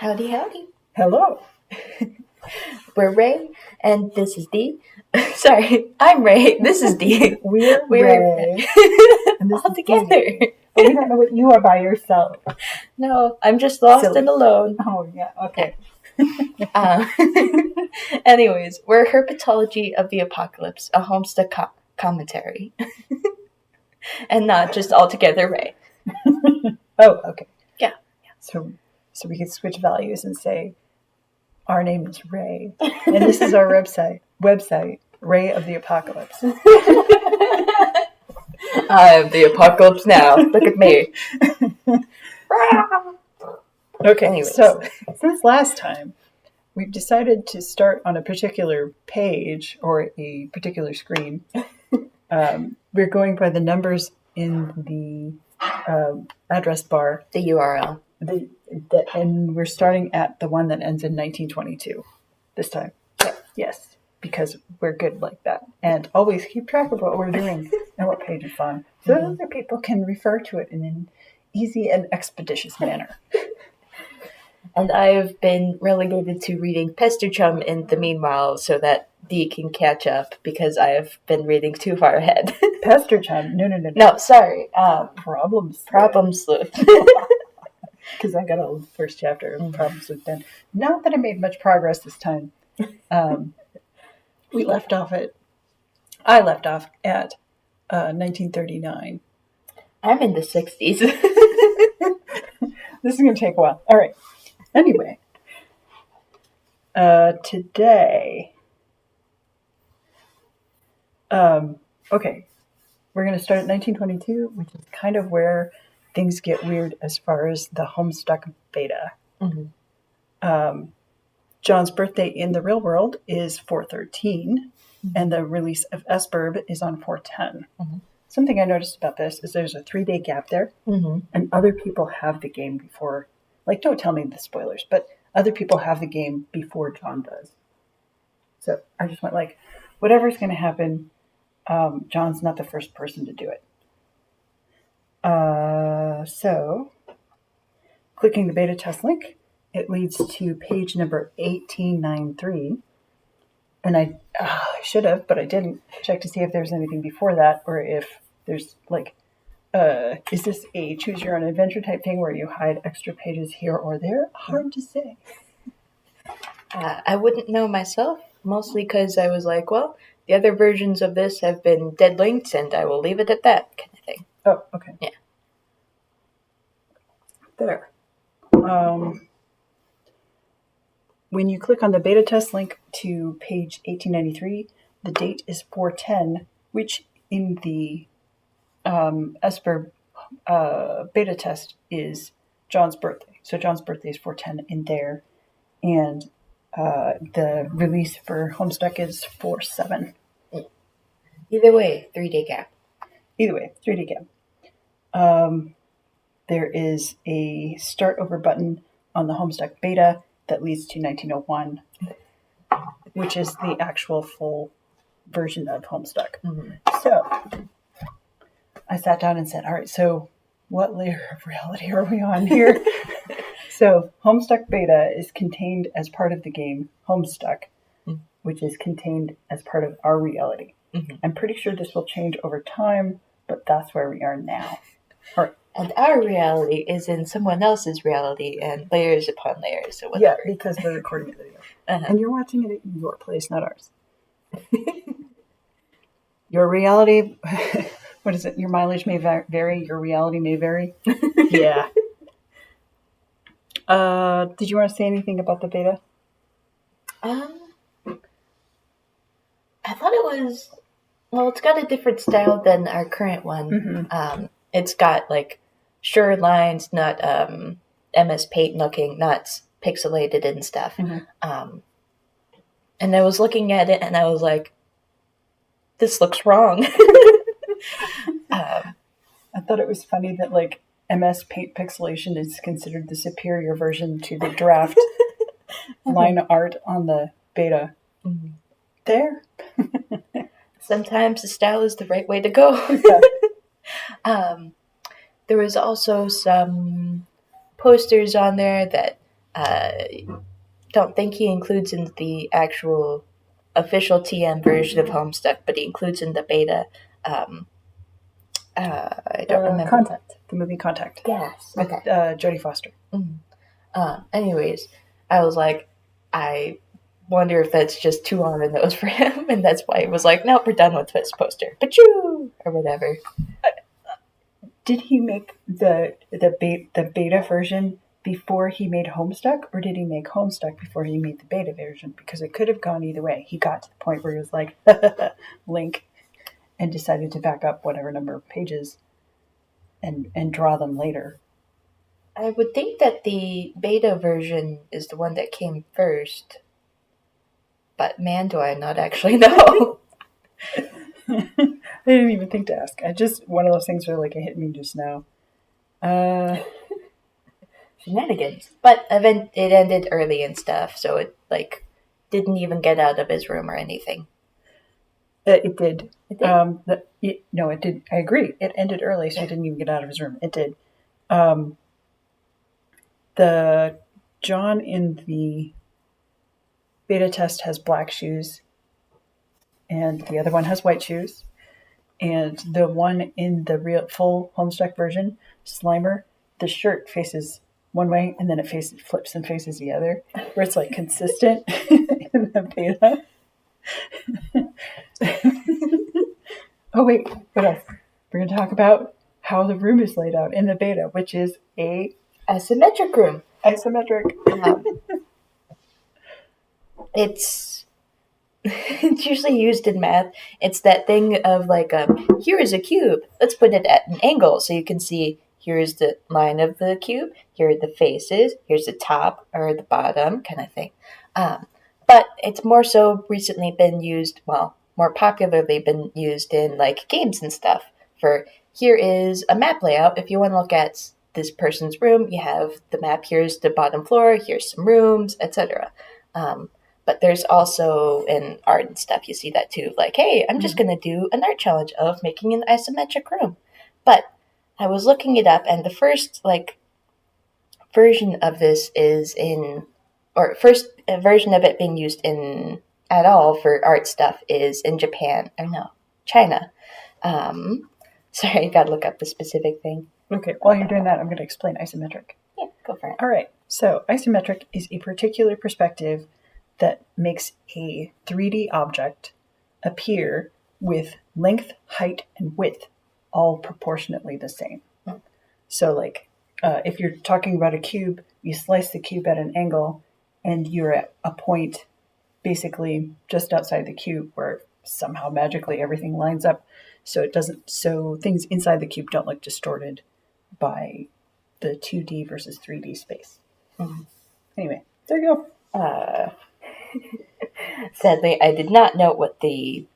Howdy, howdy. Hello. We're Ray, and this is Dee. Sorry, I'm Ray. This is Dee. We're Ray. And this all is together. Dee. But we don't know what you are by yourself. No, I'm just lost Silly. and alone. Oh, yeah. Okay. Anyways, we're Herpetology of the Apocalypse, a Homestuck commentary. And not just altogether Ray. Oh, okay. Yeah. So we could switch values and say, our name is Ray. And this is our website, Ray of the Apocalypse. I'm the apocalypse now. Look at me. Okay, Anyways. So since last time, we've decided to start on a particular page or a particular screen. We're going by the numbers in the address bar. The URL. And we're starting at the one that ends in 1922 this time. Yes, because we're good like that. And always keep track of what we're doing and what page it's on. So that other people can refer to it in an easy and expeditious manner. And I've been relegated to reading Pesterchum in the meanwhile so that Dee can catch up because I have been reading too far ahead. Pesterchum? No. No, sorry. Problem Sleuth. Because I got all the first chapter of Problem Sleuth done. Not that I made much progress this time. I left off at 1939. I'm in the 60s. This is going to take a while. All right. Anyway, today, okay, we're going to start at 1922, which is kind of where things get weird as far as the Homestuck beta. Mm-hmm. John's birthday in the real world is 4/13, and the release of Esperb is on 4/10. Mm-hmm. Something I noticed about this is there's a 3-day gap there, and other people have the game before. Like, don't tell me the spoilers, but other people have the game before John does. So I just went like, whatever's going to happen, John's not the first person to do it. So, clicking the beta test link, it leads to page number 1893. And I should have, but I didn't check to see if there's anything before that, or if there's like, is this a choose your own adventure type thing where you hide extra pages here or there? Hard to say. I wouldn't know myself, mostly because I was like, well, the other versions of this have been dead linked, and I will leave it at that kind of thing. Oh, okay. Yeah. There. When you click on the beta test link to page 1893, the date is 4/10, which in the Esper beta test is John's birthday. So John's birthday is 4/10 in there, and the release for Homestuck is 4/7. Either way, 3-day gap. Either way, 3-day gap. There is a start over button on the Homestuck beta that leads to 1901, which is the actual full version of Homestuck. So I sat down and said, all right, so what layer of reality are we on here? So Homestuck beta is contained as part of the game Homestuck, which is contained as part of our reality. I'm pretty sure this will change over time, but that's where we are now. All right. And our reality is in someone else's reality and layers upon layers. So yeah, because we're recording a video. And you're watching it at your place, not ours. Your reality, what is it? Your mileage may vary, your reality may vary. Yeah. Did you want to say anything about the beta? I thought it was, well, it's got a different style than our current one. It's got like sure lines, not MS Paint looking, not pixelated and stuff. And I was looking at it and I was like, this looks wrong. I thought it was funny that like MS Paint pixelation is considered the superior version to the draft line art on the beta. There. Sometimes the style is the right way to go. There was also some posters on there that don't think he includes in the actual official TM version of Homestuck, but he includes in the beta. I don't remember. Contact. The movie Contact. Yes. With Jodie Foster. Anyways, I was like, I wonder if that's just too on the nose for him, and that's why he was like, nope, we're done with this poster. Pachoo! Or whatever. Did he make the beta version before he made Homestuck, or did he make Homestuck before he made the beta version? Because it could have gone either way. He got to the point where he was like, link, and decided to back up whatever number of pages and draw them later. I would think that the beta version is the one that came first. But man, do I not actually know. I didn't even think to ask. One of those things where like it hit me just now. Shenanigans. But it ended early and stuff, so it like didn't even get out of his room or anything. It did. It did? No, it did. I agree. It ended early, so he didn't even get out of his room. It did. The John in the beta test has black shoes, and the other one has white shoes. And the one in the real full Homestuck version, Slimer, the shirt faces one way, and then it flips and faces the other, where it's like consistent in the beta. Oh wait, what else? We're going to talk about how the room is laid out in the beta, which is a asymmetric room. Isometric. It's usually used in math. It's that thing of like, here is a cube. Let's put it at an angle so you can see here's the line of the cube, here are the faces, here's the top or the bottom kind of thing. But it's more so recently been used, more popularly been used in like games and stuff. For here is a map layout. If you want to look at this person's room, you have the map. Here's the bottom floor, here's some rooms, etc. But there's also in art and stuff, you see that too. Like, hey, I'm just going to do an art challenge of making an isometric room. But I was looking it up, and the first version of this is first version of it being used in at all for art stuff is in China. Sorry, I gotta look up the specific thing. Okay, while you're doing that, I'm going to explain isometric. Yeah, go for it. All right, so isometric is a particular perspective that makes a 3D object appear with length, height, and width all proportionately the same. So like, if you're talking about a cube, you slice the cube at an angle, and you're at a point basically just outside the cube where somehow magically everything lines up, so things inside the cube don't look distorted by the 2D versus 3D space. Anyway, there you go. Sadly, I did not know what the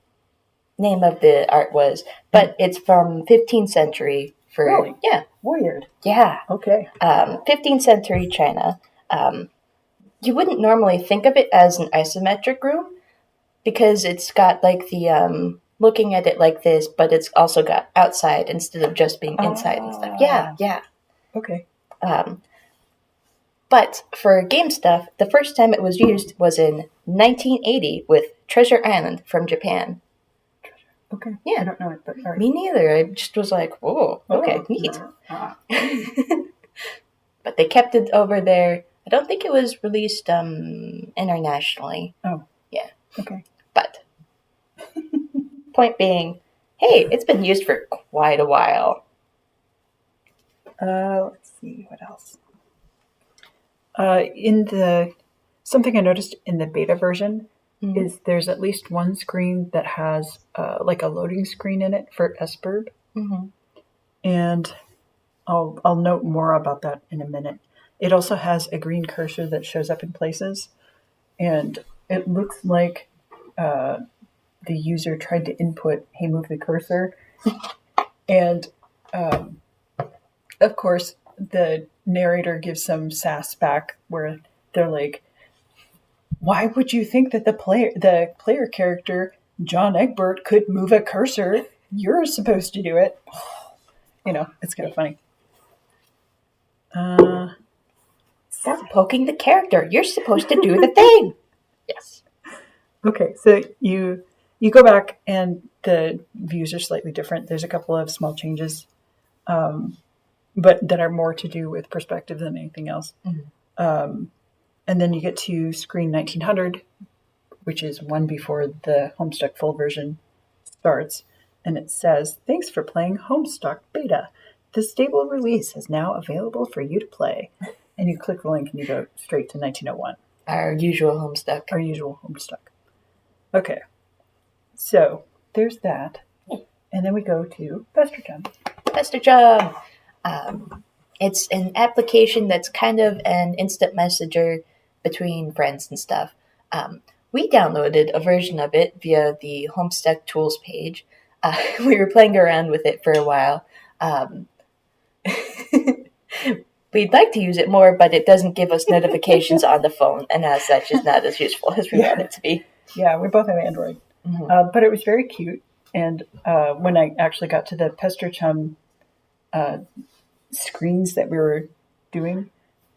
name of the art was, but it's from 15th century. Really? Yeah. Weird. Yeah. Okay. 15th century China. You wouldn't normally think of it as an isometric room because it's got like the looking at it like this, but it's also got outside instead of just being inside and stuff. Yeah. Okay. But for game stuff, the first time it was used was in 1980 with Treasure Island from Japan. Okay. Yeah. I don't know it, but all right. Me neither. I just was like, whoa, okay, neat. But they kept it over there. I don't think it was released internationally. Oh. Yeah. Okay. But point being, hey, it's been used for quite a while. Let's see, what else? Something I noticed in the beta version is there's at least one screen that has like a loading screen in it for SBurb. And I'll note more about that in a minute. It also has a green cursor that shows up in places, and it looks like the user tried to input, hey, move the cursor. And of course, the narrator gives some sass back where they're like, why would you think that the player character, John Egbert, could move a cursor? You're supposed to do it. It's kind of funny. Let's Stop poking the character. You're supposed to do the thing. Yes. Okay, so you go back and the views are slightly different. There's a couple of small changes, but that are more to do with perspective than anything else. Mm-hmm. And then you get to screen 1900, which is one before the Homestuck full version starts. And it says, "Thanks for playing Homestuck Beta. The stable release is now available for you to play." And you click the link and you go straight to 1901. Our usual Homestuck. Our usual Homestuck. Okay. So there's that. And then we go to Pesterchum. Pesterchum. It's an application that's kind of an instant messenger between friends and stuff. We downloaded a version of it via the Homestuck tools page. We were playing around with it for a while. We'd like to use it more, but it doesn't give us notifications on the phone, and as such, is not as useful as we want it to be. Yeah, we both have Android. Mm-hmm. But it was very cute. And when I actually got to the Pesterchum screens that we were doing,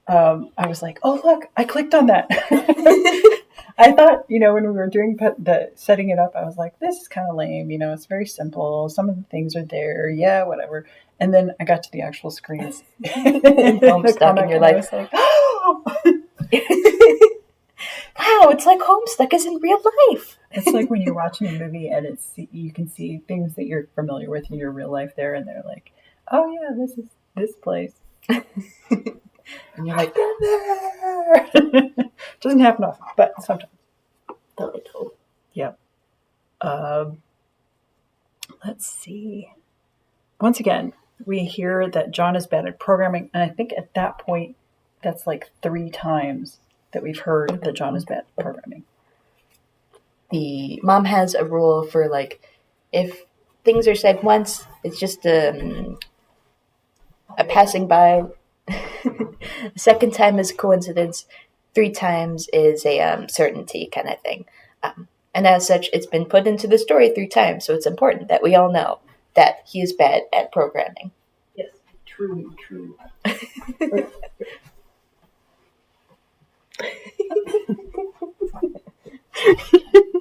I was like, "Oh, look, I clicked on that." I thought, when we were doing the setting it up, I was like, this is kind of lame. It's very simple. Some of the things are there. Yeah, whatever. And then I got to the actual screens. Homestuck, and you're like, oh! Wow, it's like Homestuck is in real life. It's like when you're watching a movie and you can see things that you're familiar with in your real life there, and they're like, "Oh yeah, this is this place." And you're like, there. Doesn't happen often, but sometimes. Totally. Yeah. Let's see. Once again, we hear that John is bad at programming, and I think at that point, that's like 3 times that we've heard that John is bad at programming. The mom has a rule for, like, if things are said once, it's just a passing by. The second time is a coincidence. 3 times is a certainty kind of thing. And as such, it's been put into the story 3 times, so it's important that we all know that he is bad at programming. Yes, true.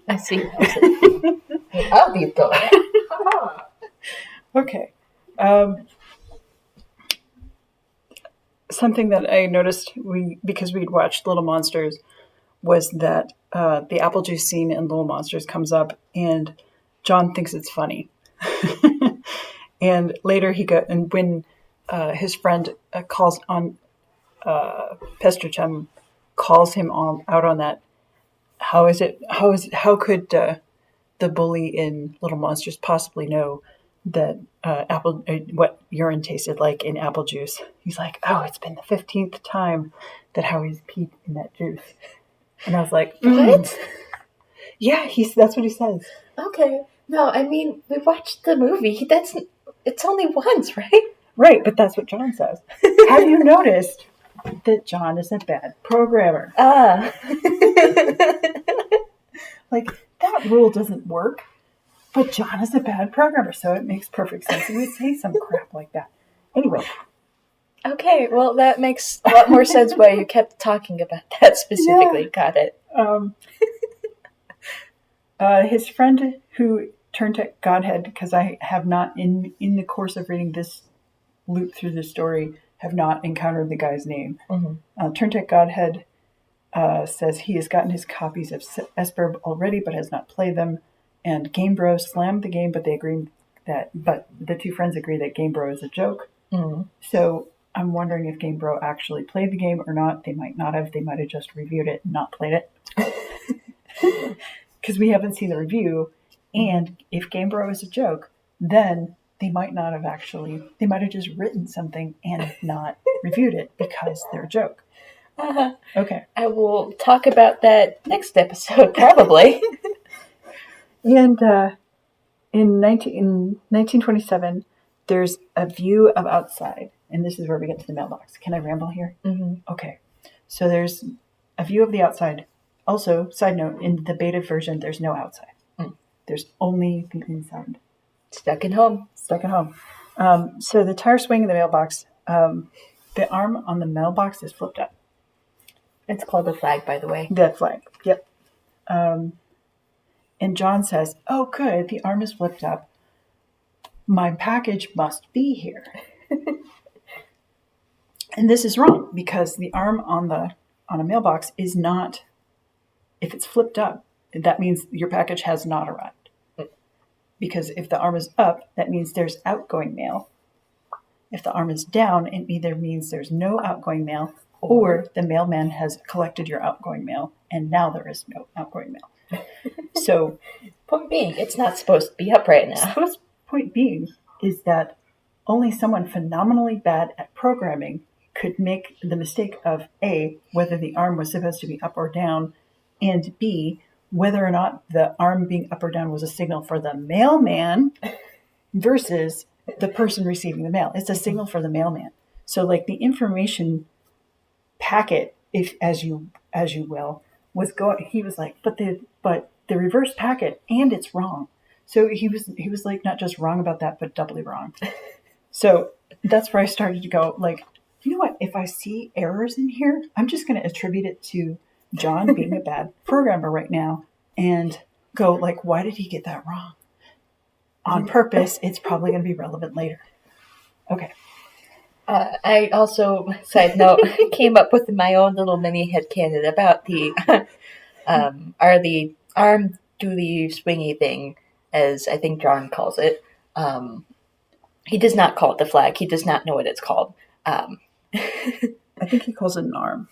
I see. I'll be going. Okay. Something that I noticed because we'd watched Little Monsters was that the apple juice scene in Little Monsters comes up and John thinks it's funny. And later when his friend calls on Pesterchum calls him out on that. How could the bully in Little Monsters possibly know that what urine tasted like in apple juice? He's like, "Oh, it's been the 15th time that Howie's peed in that juice." And I was like, What? Yeah, that's what he says. Okay. No, I mean, we watched the movie. It's only once, right? Right, but that's what John says. Have you noticed that John is a bad programmer? Like, that rule doesn't work, but John is a bad programmer, so it makes perfect sense. He would say some crap like that. Anyway. Okay, well, that makes a lot more sense why you kept talking about that specifically. Yeah. Got it. His friend who turned to Godhead, because I have not, in the course of reading this loop through the story, have not encountered the guy's name. Mm-hmm. Turned to Godhead says he has gotten his copies of Esperb already, but has not played them. And Game Bro slammed the game, but the 2 friends agree that Game Bro is a joke. Mm-hmm. So I'm wondering if Game Bro actually played the game or not. They might not have. They might have just reviewed it and not played it. Because we haven't seen the review. And if Game Bro is a joke, then they might have just written something and not reviewed it because they're a joke. Uh-huh. Okay. I will talk about that next episode, probably. And in 1927, there's a view of outside. And this is where we get to the mailbox. Can I ramble here? Mm-hmm. Okay. So there's a view of the outside. Also, side note, in the beta version, there's no outside. There's only the inside. Stuck at home. So the tire swing in the mailbox, the arm on the mailbox is flipped up. It's called a flag, by the way. The flag, yep. And John says, "Oh, good, the arm is flipped up. My package must be here." And this is wrong because the arm on a mailbox is not, if it's flipped up, that means your package has not arrived. Because if the arm is up, that means there's outgoing mail. If the arm is down, it either means there's no outgoing mail or the mailman has collected your outgoing mail and now there is no outgoing mail. So, point being, it's not supposed to be up right now. Point being is that only someone phenomenally bad at programming could make the mistake of A, whether the arm was supposed to be up or down, and B, whether or not the arm being up or down was a signal for the mailman versus the person receiving the mail. It's a signal for the mailman. So like the information packet, if as you will, was going, he was like, but the reverse packet, and it's wrong. So he was like not just wrong about that, but doubly wrong. So that's where I started to go, like, you know what, if I see errors in here, I'm just going to attribute it to John being a bad programmer right now and go like, why did he get that wrong? On purpose, it's probably going to be relevant later. Okay. I also, side note, came up with my own little mini headcanon about the the arm duty swingy thing, as I think John calls it. He does not call it the flag. He does not know what it's called. I think he calls it an arm.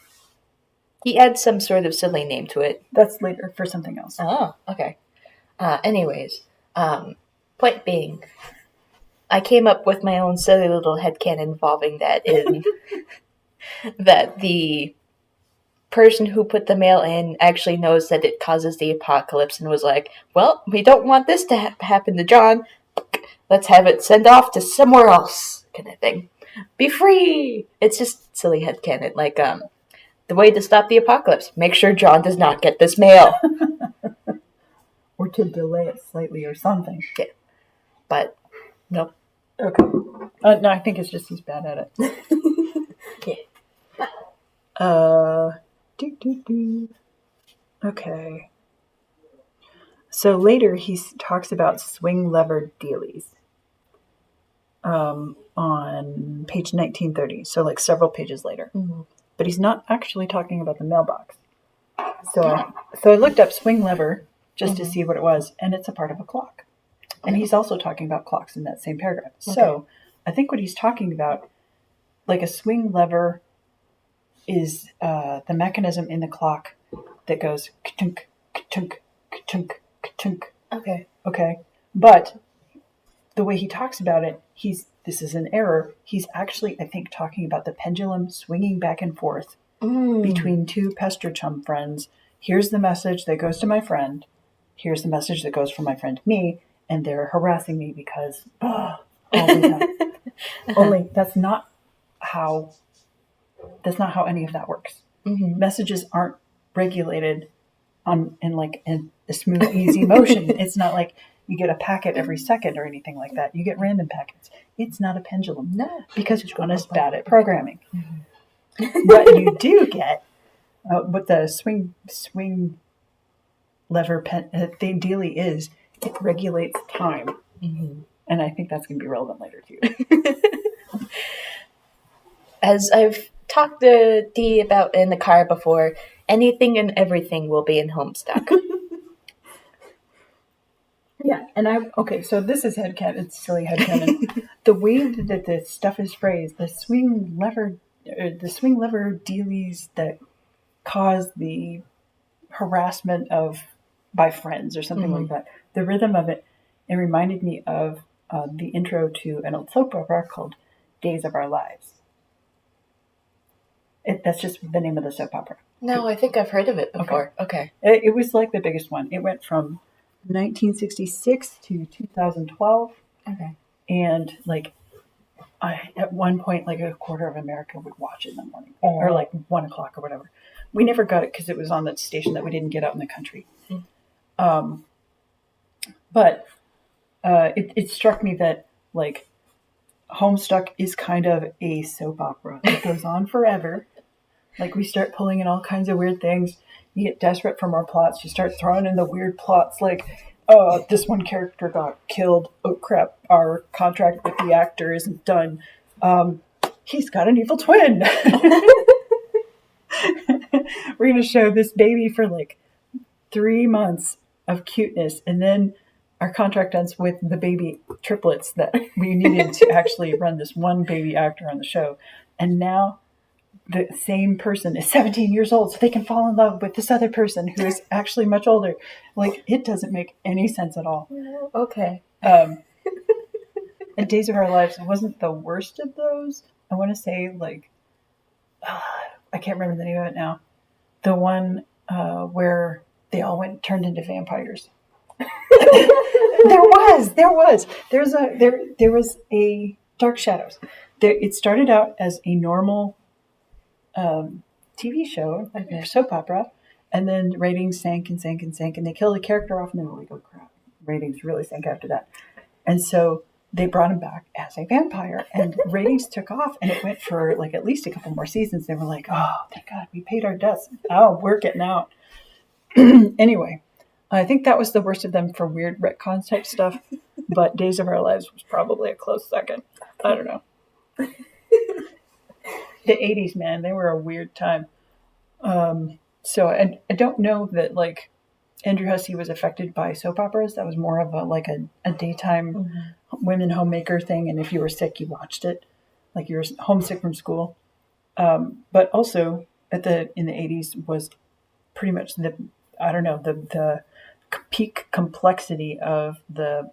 He adds some sort of silly name to it. That's later for something else. Oh, okay. Anyways, point being, I came up with my own silly little headcanon involving that in that the person who put the mail in actually knows that it causes the apocalypse and was like, well, we don't want this to happen to John. Let's have it send off to somewhere else, kind of thing. Be free! It's just silly headcanon. Like, the way to stop the apocalypse, make sure John does not get this mail. Or to delay it slightly or something. Yeah. But, nope. Okay. No, I think it's just he's bad at it. Yeah. Okay. So later he talks about swing lever dealies. On page 1930. So like several pages later. Mm-hmm. But he's not actually talking about the mailbox. So I looked up swing lever just to see what it was, and it's a part of a clock. And he's also talking about clocks in that same paragraph. Okay. So I think what he's talking about, like a swing lever is the mechanism in the clock that goes ka-tunk, ka-tunk, ka-tunk, ka-tunk. Okay. But the way he talks about it, this is an error. He's actually, I think, talking about the pendulum swinging back and forth between two Pesterchum friends. Here's the message that goes to my friend. Here's the message that goes from my friend to me, and they're harassing me because all the time. Only that's not how any of that works. Mm-hmm. Messages aren't regulated in a smooth, easy motion. It's not like you get a packet every second or anything like that. You get random packets. It's not a pendulum. No. Because John is bad at programming. Mm-hmm. What you do get, what the swing lever thing dealy is, it regulates time. Mm-hmm. And I think that's going to be relevant later too. As I've talked to Dee about in the car before, anything and everything will be in Homestuck. Yeah, and so this is it's silly headcanon. The way that the stuff is phrased, the swing lever dealies that cause the harassment by friends or something like that. The rhythm of it reminded me of the intro to an old soap opera called Days of Our Lives. That's just the name of the soap opera. No, I think I've heard of it before. Okay. It was like the biggest one. It went from 1966 to 2012. Okay. And at one point, like a quarter of America would watch it in the morning, or like 1 o'clock or whatever. We never got it because it was on that station that we didn't get out in the country. But it struck me that Homestuck is kind of a soap opera. It goes on forever. Like, we start pulling in all kinds of weird things. You get desperate for more plots. You start throwing in the weird plots like, this one character got killed. Oh, crap. Our contract with the actor isn't done. He's got an evil twin. We're going to show this baby for like 3 months of cuteness, and then our contract ends with the baby triplets that we needed to actually run this one baby actor on the show. And now the same person is 17 years old, so they can fall in love with this other person who is actually much older. Like, it doesn't make any sense at all. Okay. And Days of Our Lives wasn't the worst of those. I want to say, like, I can't remember the name of it now. The one where they all turned into vampires. There was a Dark Shadows. It started out as a normal TV show, like a soap opera, and then ratings sank and sank and sank, and they killed a character off, and they were like, oh crap, ratings really sank after that. And so they brought him back as a vampire, and ratings took off, and it went for like at least a couple more seasons. They were like, oh, thank God, we paid our debts. Oh, we're getting out. Anyway, I think that was the worst of them for weird retcon type stuff, but Days of Our Lives was probably a close second. I don't know. The 80s, man, they were a weird time. So I don't know that, like, Andrew Hussey was affected by soap operas. That was more of a daytime women homemaker thing, and if you were sick, you watched it. Like, you were homesick from school. But also, in the 80s was pretty much the peak complexity of the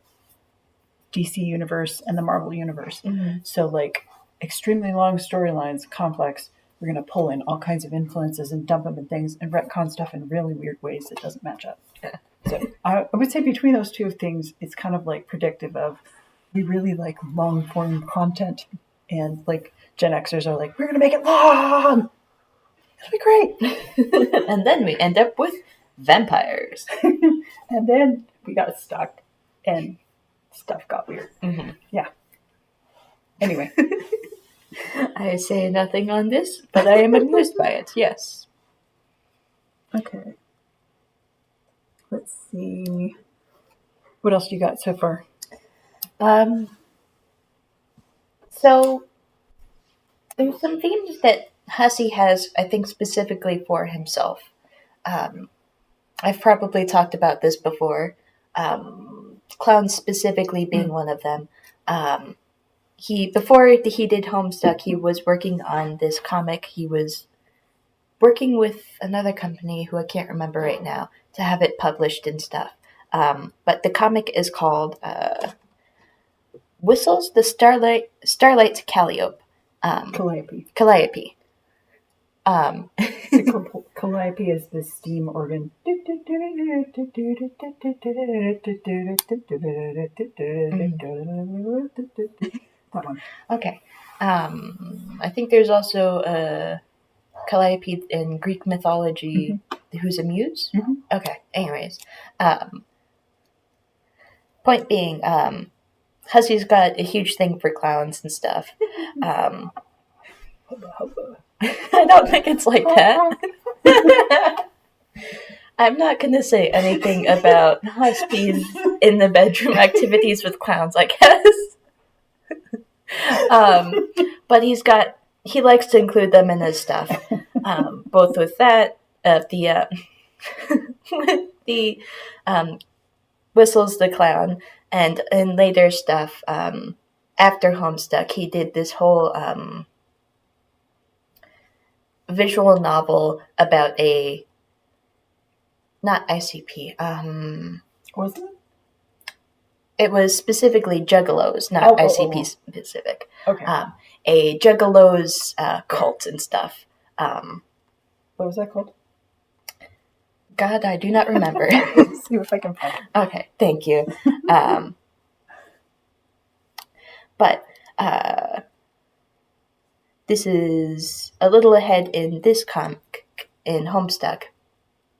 DC universe and the Marvel universe. Mm-hmm. So, like, extremely long storylines, complex. We're going to pull in all kinds of influences and dump them in things and retcon stuff in really weird ways that doesn't match up. Yeah. So I would say between those two things, it's kind of like predictive of, we really like long form content, and like Gen Xers are like, we're going to make it long. It'll be great. And then we end up with vampires. And then we got stuck and stuff got weird. Mm-hmm. Yeah. Anyway. I say nothing on this, but I am amused by it, yes. Okay. Let's see. What else do you got so far? So there's some themes that Hussey has, I think, specifically for himself. I've probably talked about this before. Clowns specifically being one of them. Before he did Homestuck, he was working on this comic. He was working with another company who I can't remember right now to have it published and stuff. But the comic is called Whistles the Starlight's Calliope. Calliope. Calliope is the steam organ. That one. Okay. I think there's also Calliope in Greek mythology, who's a muse. Mm-hmm. Okay. Anyways, point being, Hussey's got a huge thing for clowns and stuff. I don't think it's like that. I'm not going to say anything about Hussey's in the bedroom activities with clowns, I guess. But he likes to include them in his stuff. Both with that, with the Whistles the Clown, and in later stuff, after Homestuck, he did this whole visual novel about not ICP. Was it? It was specifically Juggalos, not ICP specific. Okay. A Juggalos cult and stuff. What was that called? God, I do not remember. Let's see if I can find it. Okay, thank you. But this is a little ahead in this comic, in Homestuck,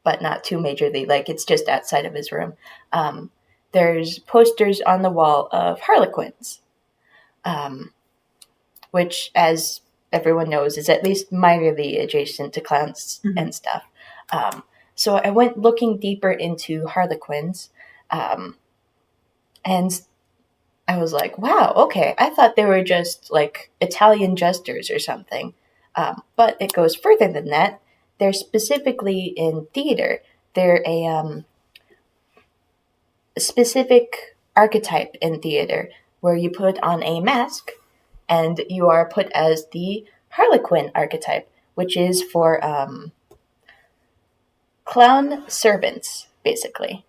but not too majorly. Like, it's just outside of his room. There's posters on the wall of Harlequins, which, as everyone knows, is at least minorly adjacent to clowns and stuff. So I went looking deeper into harlequins, and I was like, wow, okay, I thought they were just like Italian jesters or something. But it goes further than that. They're specifically in theater. They're a specific archetype in theater where you put on a mask and you are put as the harlequin archetype, which is for clown servants, basically.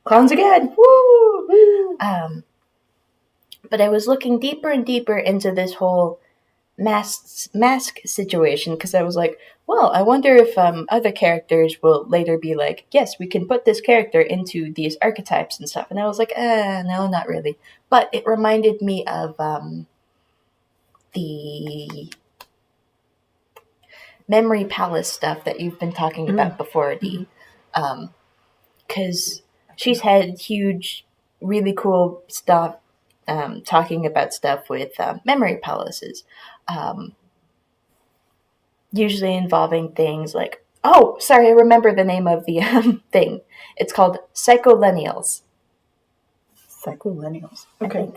Clowns again! Woo! But I was looking deeper and deeper into this whole mask situation because I was like, well, I wonder if other characters will later be like, yes, we can put this character into these archetypes and stuff. And I was like, no, not really. But it reminded me of the Memory Palace stuff that you've been talking about before, Dee. Because she's had huge, really cool stuff talking about stuff with memory palaces. Usually involving things like, oh, sorry, I remember the name of the thing. It's called psycholennials. Psycholennials. Okay.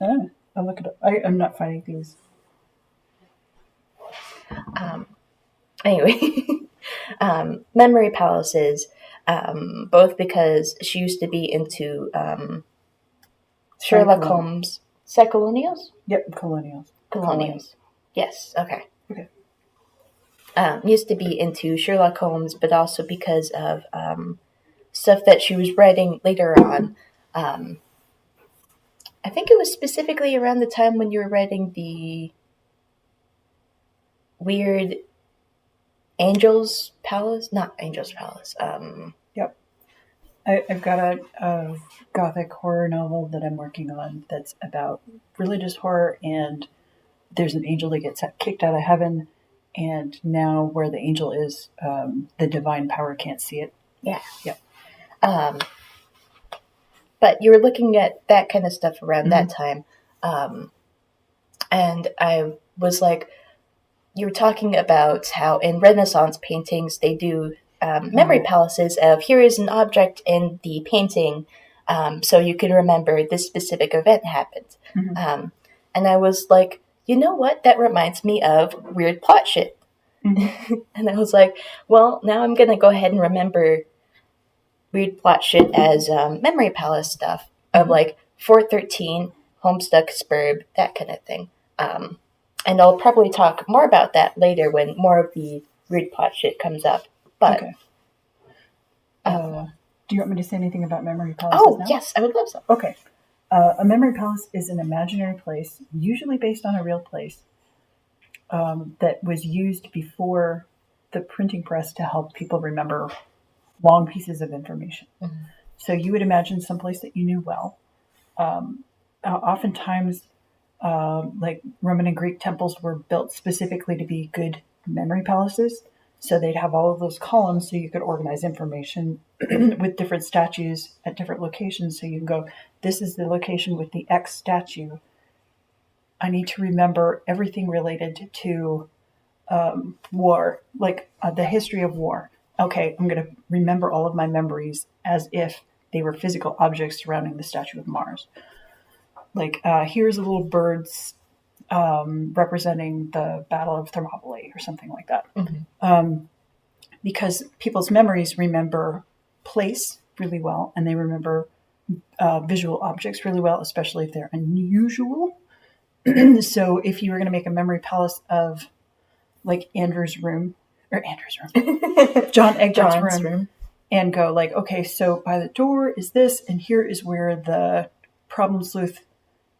I'll look it up. I'm not finding these. Anyway, memory palaces, both because she used to be into Sherlock Holmes. Psycholennials? Yep, colonials. Colonials. Yes, okay. Okay. Used to be into Sherlock Holmes, but also because of stuff that she was writing later on. I think it was specifically around the time when you were writing the weird Angel's Palace? Not Angel's Palace. Yep. I've got a gothic horror novel that I'm working on that's about religious horror, and there's an angel that gets kicked out of heaven, and now where the angel is, the divine power can't see it. Yeah. Yep. But you were looking at that kind of stuff around that time. And I was like, you were talking about how in Renaissance paintings they do memory palaces of here is an object in the painting, so you can remember this specific event happened. And I was like, you know what? That reminds me of weird plot shit. And I was like, well, now I'm going to go ahead and remember weird plot shit as memory palace stuff of like 413, Homestuck, Spurb, that kind of thing. And I'll probably talk more about that later when more of the weird plot shit comes up. But okay. Do you want me to say anything about memory palaces now? Yes, I would love so. Okay. A memory palace is an imaginary place, usually based on a real place, that was used before the printing press to help people remember long pieces of information. So you would imagine someplace that you knew well. Oftentimes, like Roman and Greek temples were built specifically to be good memory palaces. So they'd have all of those columns so you could organize information with different statues at different locations. So you can go, this is the location with the X statue. I need to remember everything related to war, like the history of war. Okay, I'm going to remember all of my memories as if they were physical objects surrounding the statue of Mars. Like, here's a little bird's representing the Battle of Thermopylae or something like that. Because people's memories remember place really well, and they remember visual objects really well, especially if they're unusual. So if you were going to make a memory palace of like John Egbert's room, and go like, okay, so by the door is this, and here is where the Problem Sleuth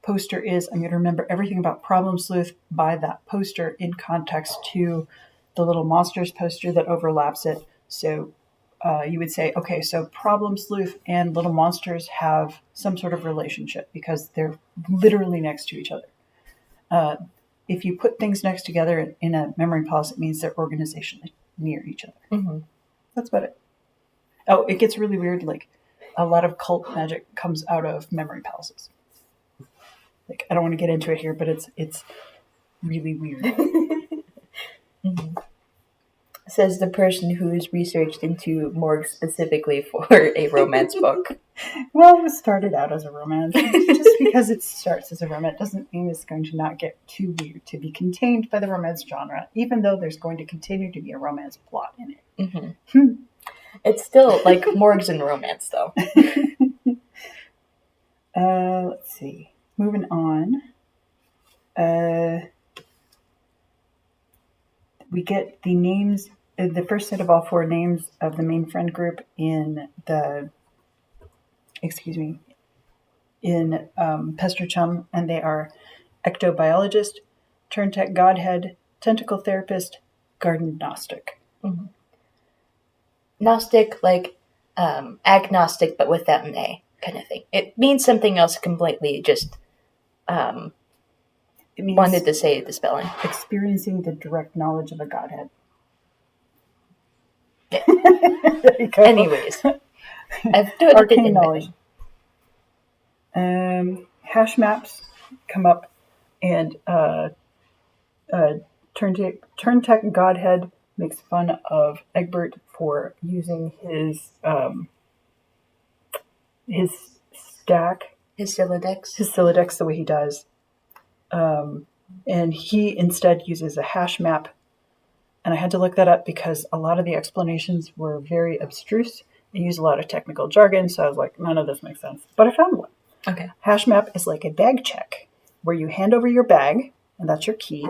poster is. I'm going to remember everything about Problem Sleuth by that poster in context to the Little Monsters poster that overlaps it. So you would say, okay, so Problem Sleuth and Little Monsters have some sort of relationship because they're literally next to each other. If you put things next together in a memory palace, it means they're organizationally near each other. That's about it. Oh, it gets really weird. Like, a lot of cult magic comes out of memory palaces. Like, I don't want to get into it here, but it's really weird. Mm-hmm. Says the person who has researched into morgues specifically for a romance book. Well, it started out as a romance. Just because it starts as a romance doesn't mean it's going to not get too weird to be contained by the romance genre, even though there's going to continue to be a romance plot in it. Mm-hmm. It's still like morgues and romance, though. Let's see. Moving on. We get the names, the first set of all 4 names of the main friend group in Pesterchum, and they are ectobiologist, turn-tech godhead, tentacle therapist, garden gnostic. Mm-hmm. Gnostic, like agnostic, but without an A kind of thing. It means something else completely, just it means wanted to say the spelling. Experiencing the direct knowledge of a godhead. Yeah. There you go. Anyways. Arcane knowledge. Hash maps come up, and turn-tech godhead makes fun of Egbert for using his stack, his Sylladex the way he does. And he instead uses a hash map. And I had to look that up because a lot of the explanations were very abstruse and use a lot of technical jargon. So I was like, none of this makes sense. But I found one. Okay. Hash map is like a bag check where you hand over your bag, and that's your key,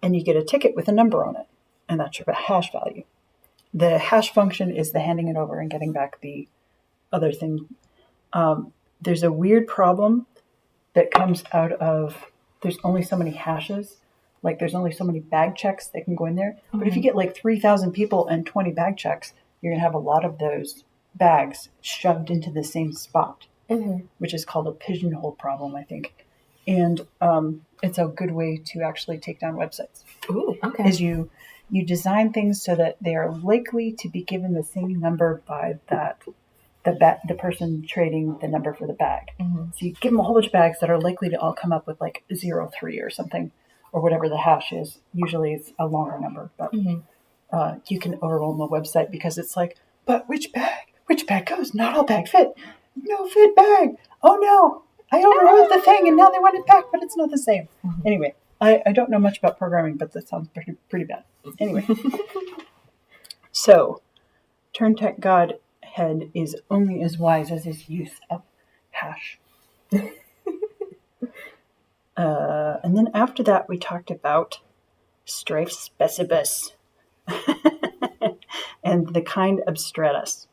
and you get a ticket with a number on it, and that's your hash value. The hash function is the handing it over and getting back the other thing. There's a weird problem that comes out of there's only so many hashes. Like there's only so many bag checks that can go in there. Mm-hmm. But if you get like 3,000 people and 20 bag checks, you're going to have a lot of those bags shoved into the same spot, which is called a pigeonhole problem, I think. And it's a good way to actually take down websites. Ooh, okay. Is you design things so that they are likely to be given the same number by the person trading the number for the bag. Mm-hmm. So you give them a whole bunch of bags that are likely to all come up with like 03 or something, or whatever the hash is. Usually it's a longer number, but you can overwhelm the website because it's like, but which bag goes? Not all bag fit. No fit bag. Oh no, I overwrote the thing and now they want it back, but it's not the same. Mm-hmm. Anyway, I don't know much about programming, but that sounds pretty bad. Anyway, so turn-tech godhead is only as wise as his use of hash. And then after that, we talked about strife specibus and the kind abstratus.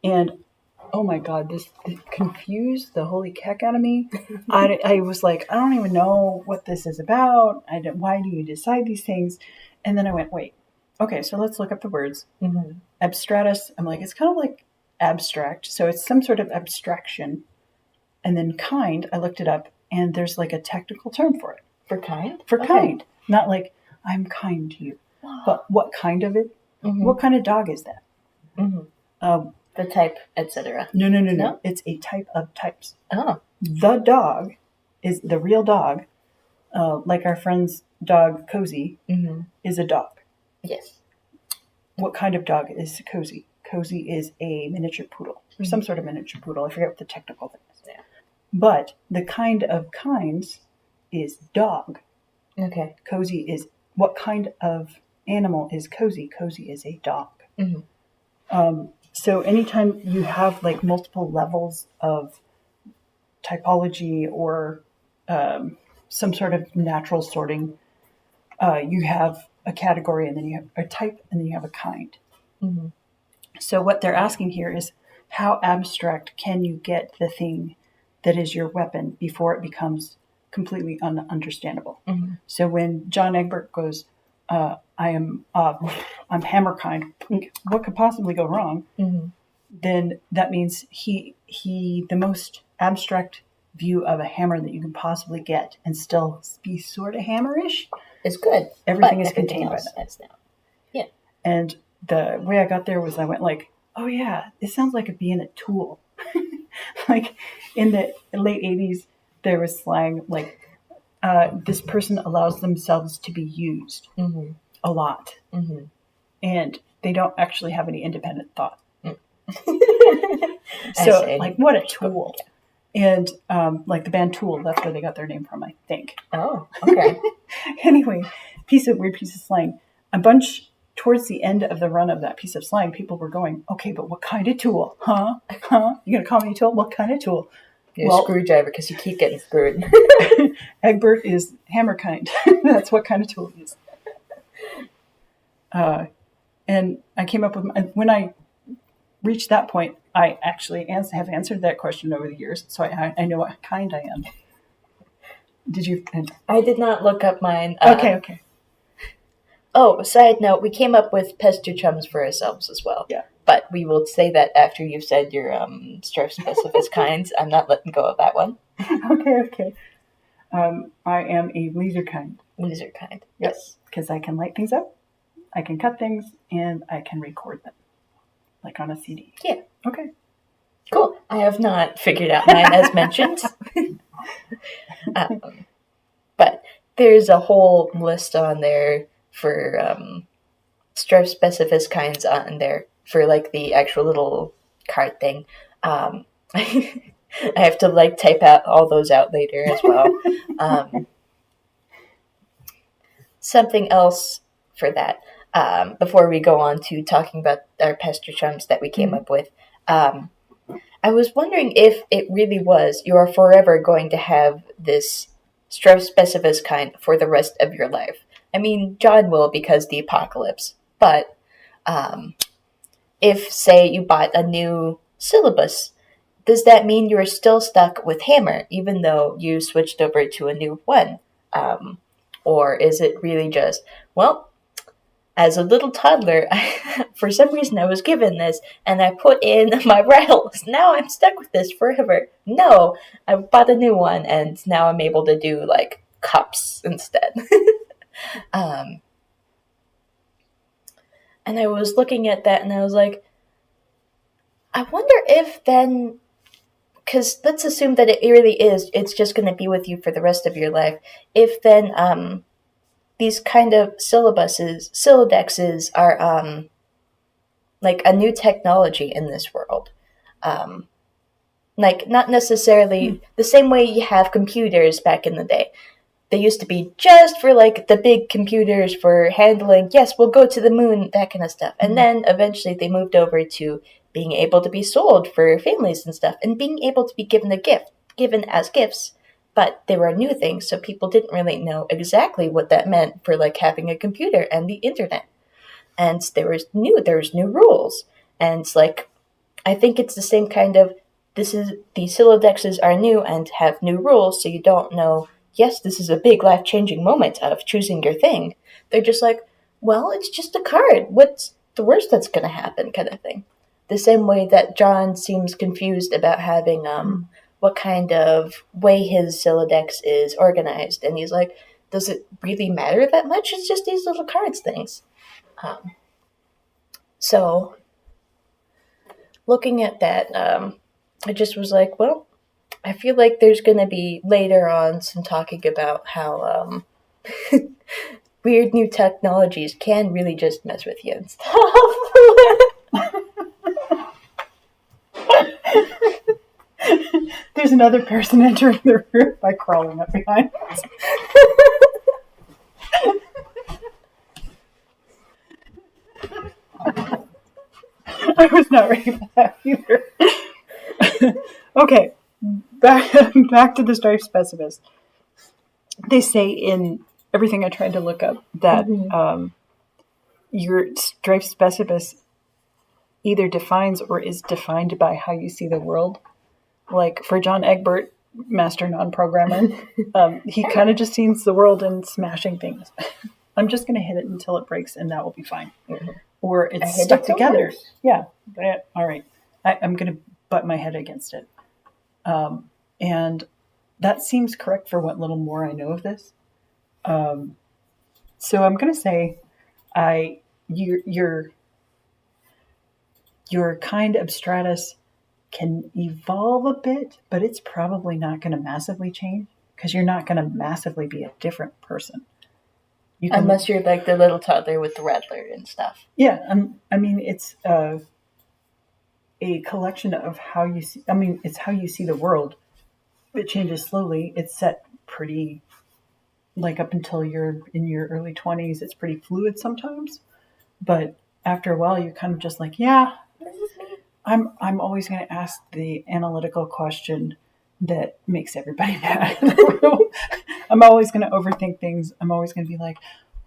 And oh my God, this confused the holy heck out of me. I was like, I don't even know what this is about. Why do you decide these things? And then I went, wait, okay, so let's look up the words. Mm-hmm. Abstratus, I'm like, it's kind of like abstract. So it's some sort of abstraction. And then kind, I looked it up, and there's like a technical term for it. For kind? For kind. Not like, I'm kind to you. But what kind of it? Mm-hmm. What kind of dog is that? Mm-hmm. The type, etc. No. It's a type of types. Oh. The dog is the real dog, like our friend's dog, Cozy, is a dog. Yes. What kind of dog is Cozy? Cozy is a miniature poodle, or some sort of miniature poodle. I forget what the technical thing is. Yeah. But the kind of kinds is dog. Okay. Cozy is, what kind of animal is Cozy? Cozy is a dog. Mm-hmm. So anytime you have like multiple levels of typology or some sort of natural sorting, you have a category, and then you have a type, and then you have a kind. Mm-hmm. So what they're asking here is, how abstract can you get the thing that is your weapon before it becomes completely ununderstandable? Mm-hmm. So when John Egbert goes, I'm hammer kind, what could possibly go wrong? Mm-hmm. Then that means he the most abstract view of a hammer that you can possibly get and still be sort of hammerish is good. Everything is contained by that. Yeah. And the way I got there was I went like, oh yeah, it sounds like it being a tool. Like in the late 80s, there was slang like this person allows themselves to be used a lot. And they don't actually have any independent thought. So, like, what a tool. And, like, the band Tool, that's where they got their name from, I think. Oh, okay. Anyway, weird piece of slang. Towards the end of the run of that piece of slang, people were going, okay, but what kind of tool? Huh? You gonna call me a tool? What kind of tool? You're a screwdriver because you keep getting screwed. Egbert is hammer kind. That's what kind of tool he is. And I came up with, when I reached that point, I actually have answered that question over the years, so I know what kind I am. Did you? I did not look up mine. Okay. Oh, side note, we came up with Pesterchums for ourselves as well. Yeah. But we will say that after you've said your strife specific kinds. I'm not letting go of that one. Okay. I am a laser kind. Laser kind. Yes. Because I can light things up, I can cut things, and I can record them. Like on a CD. Yeah. Okay. Cool. I have not figured out mine as mentioned. But there's a whole list on there for strife specific kinds on there for like the actual little card thing. I have to like type out all those out later as well. Something else for that. Before we go on to talking about our Pesterchums that we came up with, I was wondering if it really was you are forever going to have this strife specific kind for the rest of your life. I mean, John will because the apocalypse, but if, say, you bought a new syllabus, does that mean you're still stuck with Hammer even though you switched over to a new one? Or is it really just, well, as a little toddler, for some reason I was given this, and I put in my rattles. Now I'm stuck with this forever. No, I bought a new one, and now I'm able to do, like, cups instead. And I was looking at that, and I was like, I wonder if then, because let's assume that it really is, it's just going to be with you for the rest of your life. If then, these kind of syllodexes are like a new technology in this world. Like not necessarily the same way you have computers back in the day. They used to be just for like the big computers for handling, yes, we'll go to the moon, that kind of stuff. And then eventually they moved over to being able to be sold for families and stuff and being able to be given as gifts. But they were new things, so people didn't really know exactly what that meant for like having a computer and the internet. And there was new rules. And it's like, I think it's the same kind of, the syllodexes are new and have new rules, so you don't know, yes, this is a big life-changing moment of choosing your thing. They're just like, well, it's just a card. What's the worst that's going to happen kind of thing. The same way that John seems confused about having, what kind of way his Sylladex is organized. And he's like, does it really matter that much? It's just these little cards things. So, looking at that, I just was like, well, I feel like there's going to be later on some talking about how weird new technologies can really just mess with you and stuff. There's another person entering the room by crawling up behind us. I was not ready for that either. Okay, back to the strife specibus. They say in everything I tried to look up that your strife specibus either defines or is defined by how you see the world. Like for John Egbert, master non-programmer, he kind of just sees the world and smashing things. I'm just going to hit it until it breaks and that will be fine. Or it's stuck together. Yeah. All right. I'm going to butt my head against it. And that seems correct for what little more I know of this. So I'm going to say your kind of stratus can evolve a bit, but it's probably not going to massively change because you're not going to massively be a different person. You can, Unless you're like the little toddler with the rattler and stuff. Yeah, I mean, it's a collection of how you see. I mean, it's how you see the world. It changes slowly. It's set pretty, like up until you're in your early 20s. It's pretty fluid sometimes, but after a while, you're kind of just like, yeah, This is me. I'm always going to ask the analytical question that makes everybody mad. I'm always going to overthink things. I'm always going to be like,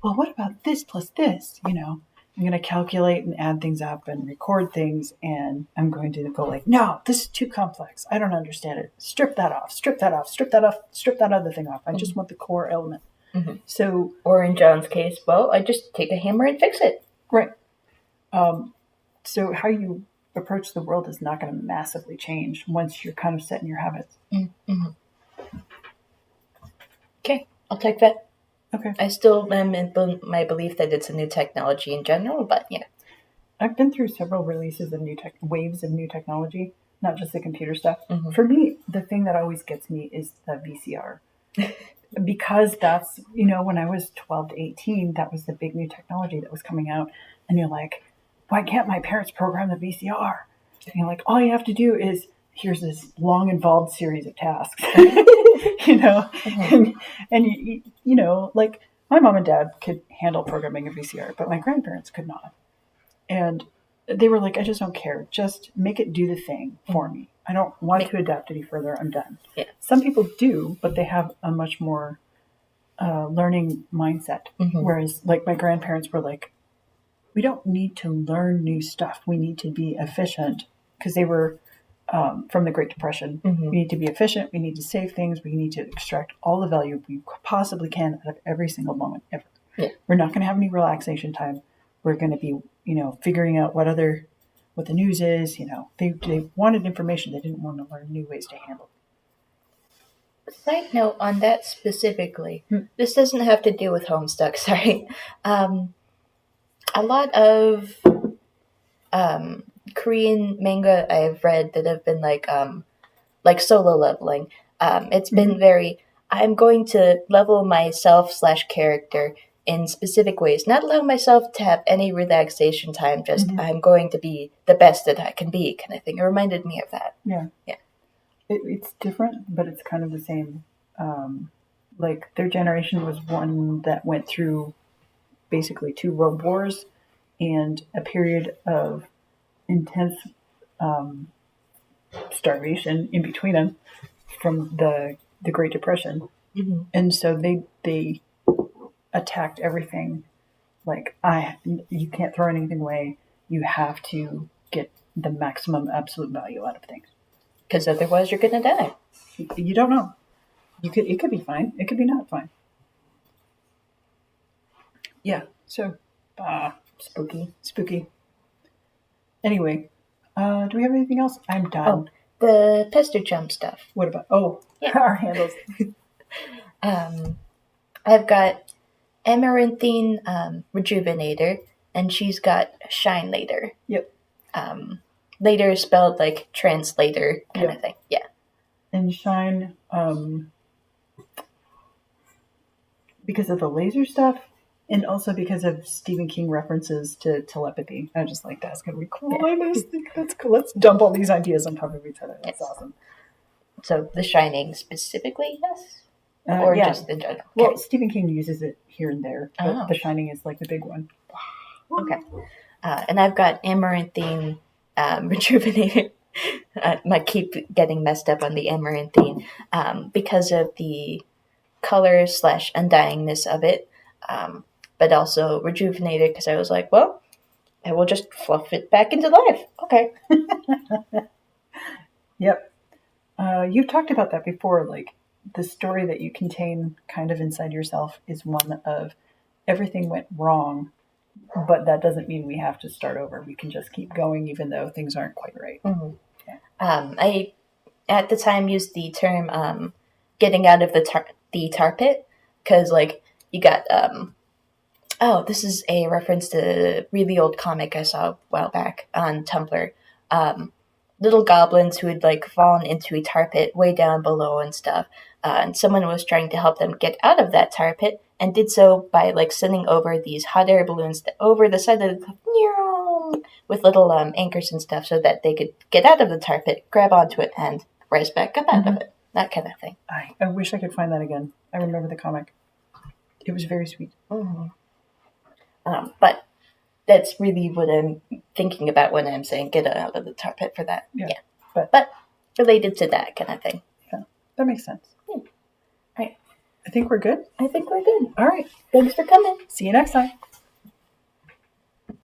well, what about this plus this? You know, I'm going to calculate and add things up and record things. And I'm going to go like, no, this is too complex. I don't understand it. Strip that off, strip that off, strip that off, strip that other thing off. I just want the core element. Mm-hmm. So, or in John's case, well, I just take a hammer and fix it. Right. So how you approach the world is not going to massively change once you're kind of set in your habits. Mm-hmm. Okay, I'll take that. Okay. I still am in my belief that it's a new technology in general, but yeah. I've been through several releases of waves of new technology, not just the computer stuff. Mm-hmm. For me, the thing that always gets me is the VCR. Because that's, when I was 12 to 18, that was the big new technology that was coming out. And you're like, why can't my parents program the VCR? And you're like, all you have to do is, here's this long involved series of tasks, Mm-hmm. and like my mom and dad could handle programming a VCR, but my grandparents could not. And they were like, I just don't care. Just make it do the thing for me. I don't want to adapt any further. I'm done. Yeah. Some people do, but they have a much more learning mindset. Mm-hmm. Whereas like my grandparents were like, we don't need to learn new stuff. We need to be efficient, because they were from the Great Depression. Mm-hmm. We need to be efficient. We need to save things. We need to extract all the value we possibly can out of every single moment ever. Yeah. We're not going to have any relaxation time. We're going to be, figuring out what the news is. They wanted information. They didn't want to learn new ways to handle it. Side note on that specifically, this doesn't have to do with Homestuck, sorry. A lot of Korean manga I've read that have been like solo leveling. It's been very, I'm going to level myself / character in specific ways, not allow myself to have any relaxation time, just I'm going to be the best that I can be kind of thing. It reminded me of that. Yeah. Yeah. It's different, but it's kind of the same. Like their generation was one that went through basically 2 world wars and a period of intense starvation in between them from the Great Depression. Mm-hmm. And so they attacked everything. Like, you can't throw anything away. You have to get the maximum absolute value out of things. Because otherwise you're going to die. You don't know. It could be fine. It could be not fine. Yeah. So, spooky. Anyway, do we have anything else? I'm done. Oh, the Pesterchum stuff. What about? Yeah. Our handles. I've got Amaranthine Rejuvenator, and she's got Shine Later. Yep. Later is spelled like translator kind of thing. Yeah. And Shine, because of the laser stuff, and also because of Stephen King references to telepathy. I just like that's going to be cool. Yeah. I just think that's cool. Let's dump all these ideas on top of each other. That's awesome. So The Shining specifically, yes? Or just in general? Okay. Well, Stephen King uses it here and there, but The Shining is like the big one. Okay. And I've got Amaranthine Rejuvenator. I keep getting messed up on the Amaranthine because of the color / undyingness of it. But also Rejuvenator because I was like, well, I will just fluff it back into life. Okay. Yep. You've talked about that before, like the story that you contain kind of inside yourself is one of everything went wrong, but that doesn't mean we have to start over. We can just keep going even though things aren't quite right. Mm-hmm. Yeah. I, at the time, used the term getting out of the tar pit because, like, you got... this is a reference to a really old comic I saw a while back on Tumblr. little goblins who had like fallen into a tar pit way down below and stuff. And someone was trying to help them get out of that tar pit, and did so by like sending over these hot air balloons over the side of the cliff with little anchors and stuff, so that they could get out of the tar pit, grab onto it, and rise back up out of it. That kind of thing. I wish I could find that again. I remember the comic. It was very sweet. But that's really what I'm thinking about when I'm saying get out of the tar pit for that. Yeah. But related to that kind of thing. Yeah, that makes sense. All right. I think we're good. I think we're good. All right. Thanks for coming. See you next time.